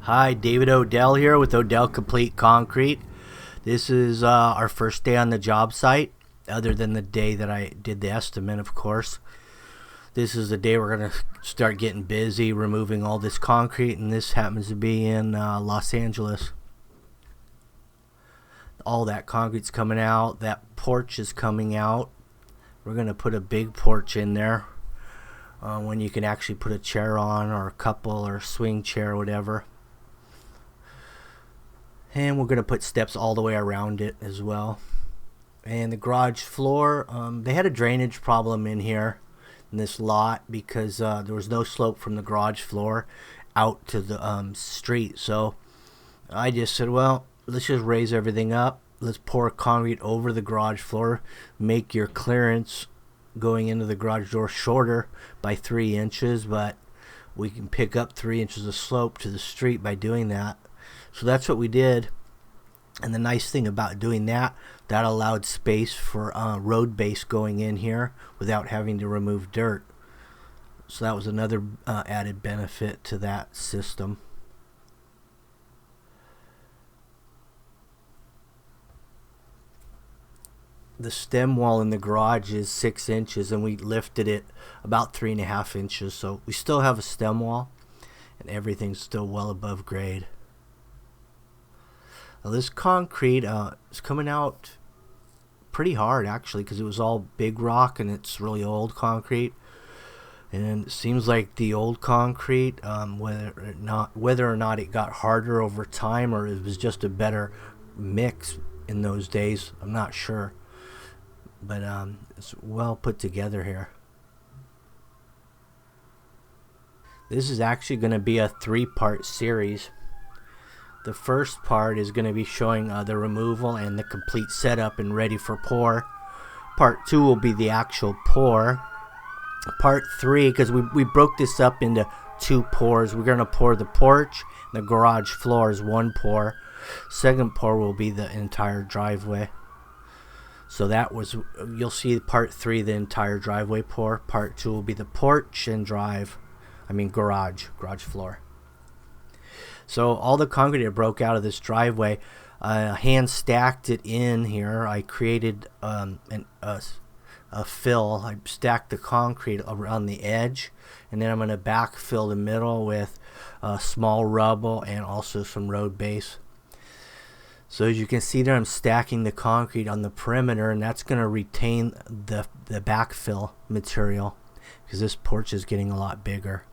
Hi, David Odell here with Odell Complete Concrete. This is our first day on the job site, other than the day that I did the estimate, of course. This is the day we're going to start getting busy removing all this concrete, and this happens to be in Los Angeles. All that concrete's coming out. That porch is coming out. We're going to put a big porch in there when you can actually put a chair on, or a couple, or a swing chair, or whatever. And we're going to put steps all the way around it as well. And the garage floor, they had a drainage problem in here in this lot because there was no slope from the garage floor out to the street. So I just said, well, let's just raise everything up. Let's pour concrete over the garage floor. Make your clearance going into the garage door shorter by 3 inches, but we can pick up 3 inches of slope to the street by doing that. So that's what we did. And the nice thing about doing that allowed space for road base going in here without having to remove dirt. So that was another added benefit to that system. The stem wall in the garage is 6 inches, and we lifted it about 3.5 inches. So we still have a stem wall, and everything's still well above grade. Now this concrete is coming out pretty hard, actually, because it was all big rock and it's really old concrete. And it seems like the old concrete, whether or not it got harder over time or it was just a better mix in those days, I'm not sure. But it's well put together here. This is actually going to be a 3-part series. The first part is going to be showing the removal and the complete setup and ready for pour. Part 2 will be the actual pour. Part 3, because we broke this up into 2 pours. We're going to pour the porch and the garage floor is 1 pour. Second pour will be the entire driveway. So that was, you'll see part 3, the entire driveway pour. Part 2 will be the porch and garage floor. So all the concrete that broke out of this driveway, hand stacked it in here. I created a fill. I stacked the concrete around the edge, and then I'm going to backfill the middle with small rubble and also some road base. So as you can see there, I'm stacking the concrete on the perimeter, and that's going to retain the backfill material because this porch is getting a lot bigger.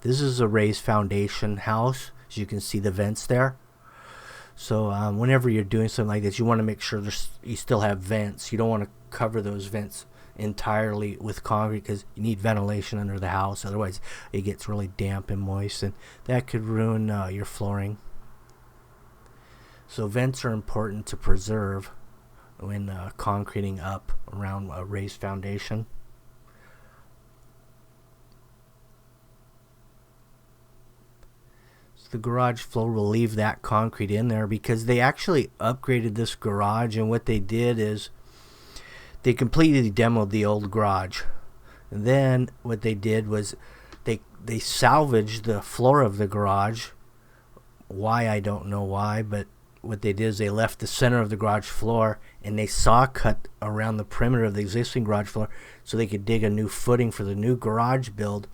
This is a raised foundation house. As you can see the vents there. So whenever you're doing something like this, you want to make sure you still have vents. You don't want to cover those vents entirely with concrete because you need ventilation under the house. Otherwise, it gets really damp and moist, and that could ruin your flooring. So vents are important to preserve when concreting up around a raised foundation. The garage floor will leave that concrete in there because they actually upgraded this garage, and what they did is they completely demoed the old garage. And then what they did was they salvaged the floor of the garage. Why, I don't know why, but what they did is they left the center of the garage floor and they saw cut around the perimeter of the existing garage floor so they could dig a new footing for the new garage build.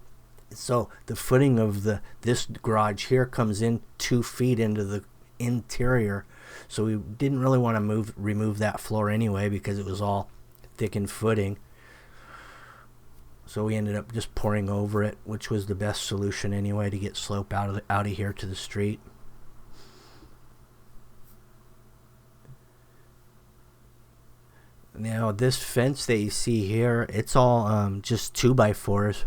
So the footing of this garage here comes in 2 feet into the interior. So we didn't really want to remove that floor anyway because it was all thickened footing. So we ended up just pouring over it, which was the best solution anyway to get slope out of here to the street. Now this fence that you see here, it's all just 2x4s.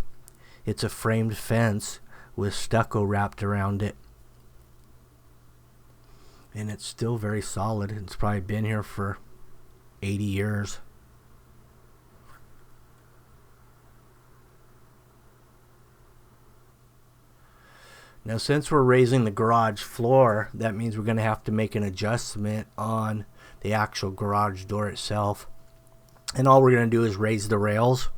It's a framed fence with stucco wrapped around it. And it's still very solid. It's probably been here for 80 years. Now since we're raising the garage floor, that means we're going to have to make an adjustment on the actual garage door itself. And all we're going to do is raise the rails.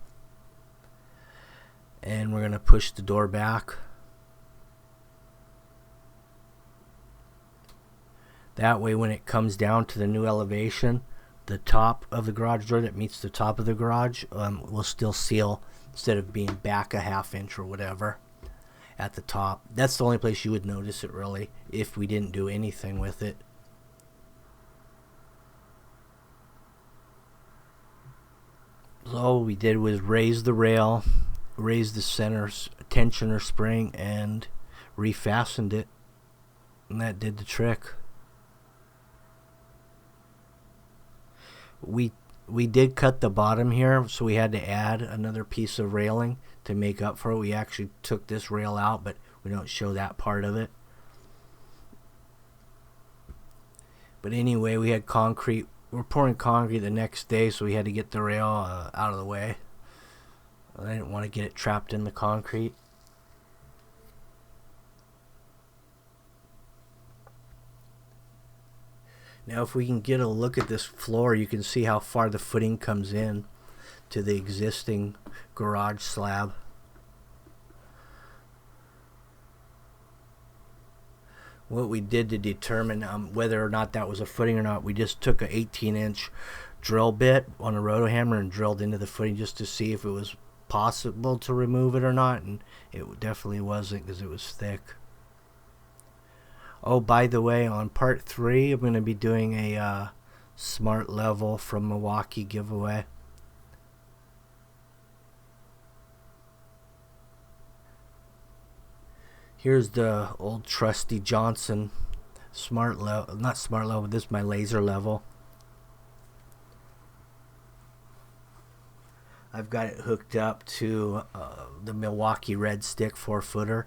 And we're going to push the door back. That way when it comes down to the new elevation, the top of the garage door that meets the top of the garage will still seal instead of being back a ½ inch or whatever at the top. That's the only place you would notice it really if we didn't do anything with it. So all we did was raise the rail, raise the center tensioner spring, and refastened it, and that did the trick. We did cut the bottom here, so we had to add another piece of railing to make up for it. We actually took this rail out, but we don't show that part of it. But anyway, we had concrete. We're pouring concrete the next day, so we had to get the rail out of the way. I didn't want to get it trapped in the concrete. Now if we can get a look at this floor, you can see how far the footing comes in to the existing garage slab. What we did to determine whether or not that was a footing or not, we just took a 18-inch drill bit on a roto hammer and drilled into the footing just to see if it was possible to remove it or not, and it definitely wasn't because it was thick. Oh, by the way, on part 3, I'm going to be doing a smart level from Milwaukee giveaway. Here's the old trusty Johnson smart level, not smart level, this is my laser level. I've got it hooked up to the Milwaukee Red Stick 4-footer.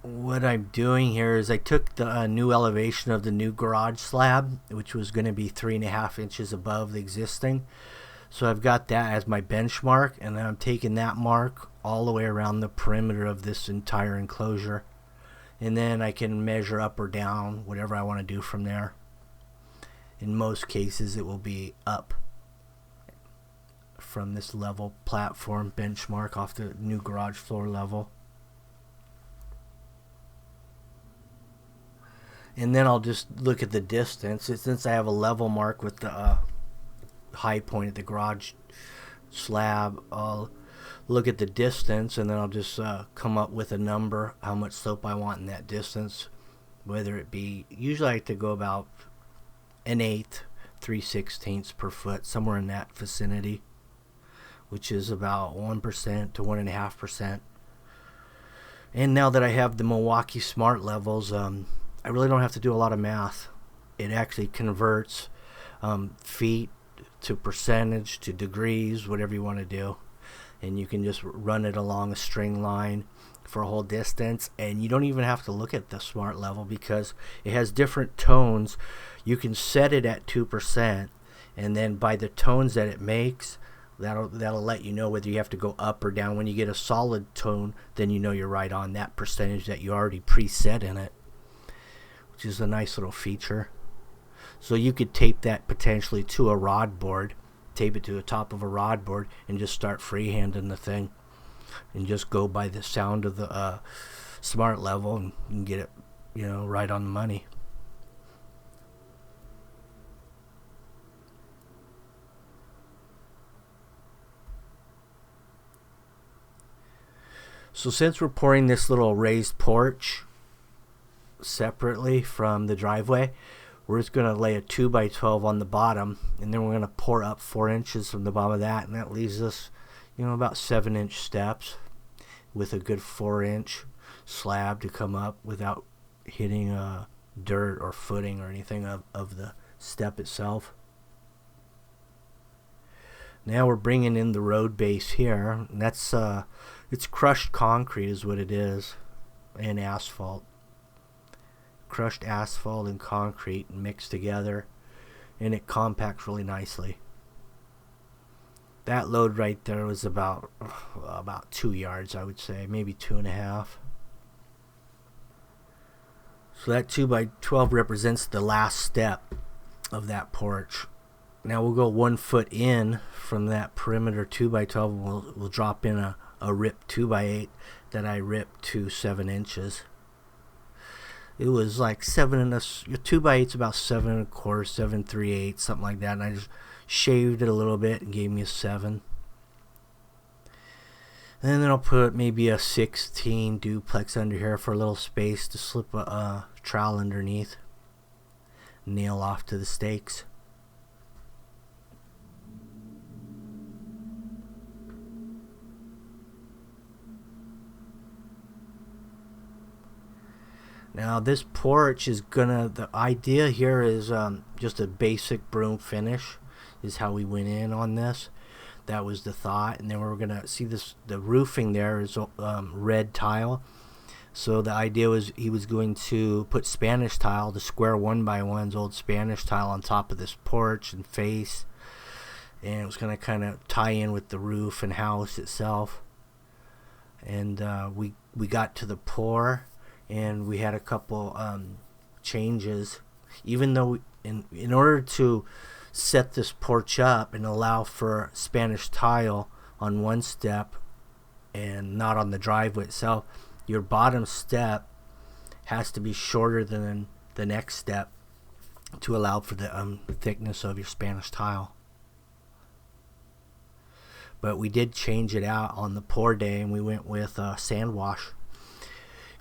What I'm doing here is I took the new elevation of the new garage slab, which was going to be 3.5 inches above the existing. So I've got that as my benchmark, and then I'm taking that mark all the way around the perimeter of this entire enclosure. And then I can measure up or down, whatever I want to do from there. In most cases it will be up from this level platform benchmark off the new garage floor level. And then I'll just look at the distance. Since I have a level mark with the high point at the garage slab, I'll look at the distance, and then I'll just come up with a number, how much slope I want in that distance. Whether it be, usually I like to go about 1/8, 3/16 per foot, somewhere in that vicinity, which is about 1% to 1.5%. And now that I have the Milwaukee Smart levels, I really don't have to do a lot of math. It actually converts feet to percentage to degrees, whatever you want to do, and you can just run it along a string line for a whole distance, and you don't even have to look at the smart level because it has different tones. You can set it at 2%, and then by the tones that it makes, that'll let you know whether you have to go up or down. When you get a solid tone, then you know you're right on that percentage that you already preset in it, which is a nice little feature. So you could tape that potentially to a rod board, tape it to the top of a rod board, and just start freehanding the thing, and just go by the sound of the smart level and get it, right on the money. So since we're pouring this little raised porch separately from the driveway, we're just going to lay a 2x12 on the bottom, and then we're going to pour up 4 inches from the bottom of that, and that leaves us about 7-inch steps with a good 4-inch slab to come up without hitting dirt or footing or anything of the step itself. Now we're bringing in the road base here, and that's it's crushed concrete is what it is, and asphalt. Crushed asphalt and concrete mixed together, and it compacts really nicely. That load right there was about 2 yards, I would say, maybe 2.5. So that 2x12 represents the last step of that porch. Now we'll go 1 foot in from that perimeter 2x12, and we'll drop in a ripped 2x8 that I ripped to 7 inches. It was like 2x8's about 7 1/4, 7 3/8, something like that. And I just shaved it a little bit and gave me a 7. And then I'll put maybe a 16 duplex under here for a little space to slip a trowel underneath. Nail off to the stakes. Now this porch is the idea here is just a basic broom finish is how we went in on this. That was the thought. And then we're gonna see the roofing there is red tile. So the idea was he was going to put Spanish tile, the square 1x1's old Spanish tile, on top of this porch and face. And it was gonna kind of tie in with the roof and house itself. And we got to the pour. And we had a couple changes. Even though in order to set this porch up and allow for Spanish tile on one step and not on the driveway itself, your bottom step has to be shorter than the next step to allow for the thickness of your Spanish tile. But we did change it out on the pour day, and we went with sand wash.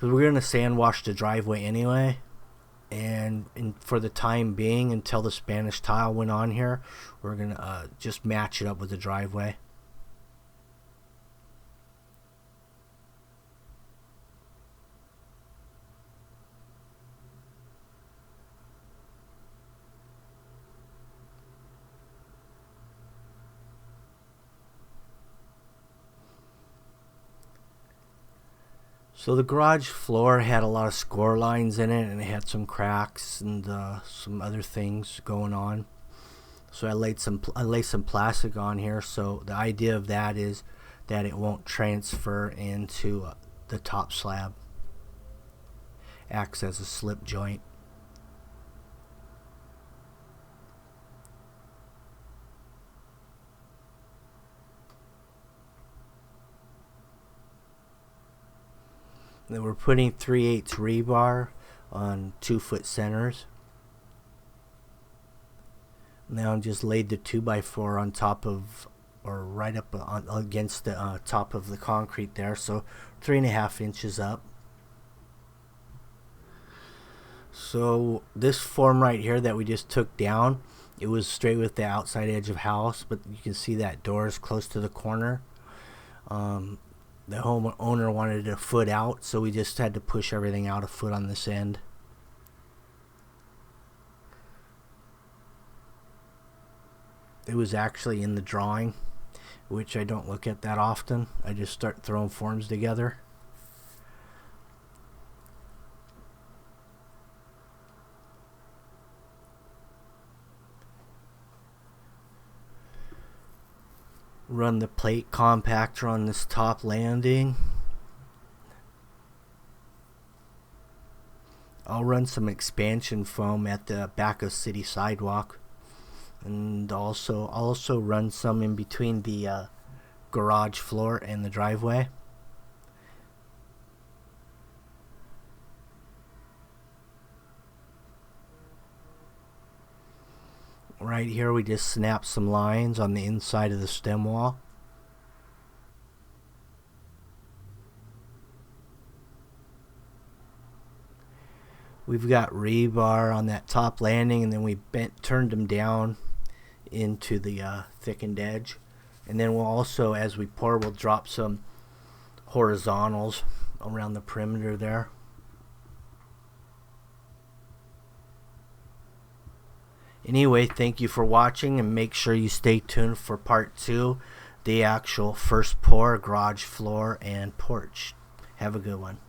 We're going to sand wash the driveway anyway, and for the time being, until the Spanish tile went on here, we're going to just match it up with the driveway. So the garage floor had a lot of score lines in it, and it had some cracks and some other things going on. So I laid some plastic on here. So the idea of that is that it won't transfer into the top slab. Acts as a slip joint. Then we're putting 3/8 rebar on 2-foot centers. Now I just laid the 2x4 on top of, or right up against the top of the concrete there, so 3.5 inches up. So this form right here that we just took down, it was straight with the outside edge of house, but you can see that door is close to the corner. The homeowner wanted it a foot out, so we just had to push everything out a foot on this end. It was actually in the drawing, which I don't look at that often. I just start throwing forms together. Run the plate compactor on this top landing. I'll run some expansion foam at the back of city sidewalk, and I'll also run some in between the garage floor and the driveway. Right here we just snap some lines on the inside of the stem wall. We've got rebar on that top landing, and then we turned them down into the thickened edge. And then we'll also, as we pour, we'll drop some horizontals around the perimeter there. Anyway, thank you for watching, and make sure you stay tuned for part 2, the actual first pour, garage floor, and porch. Have a good one.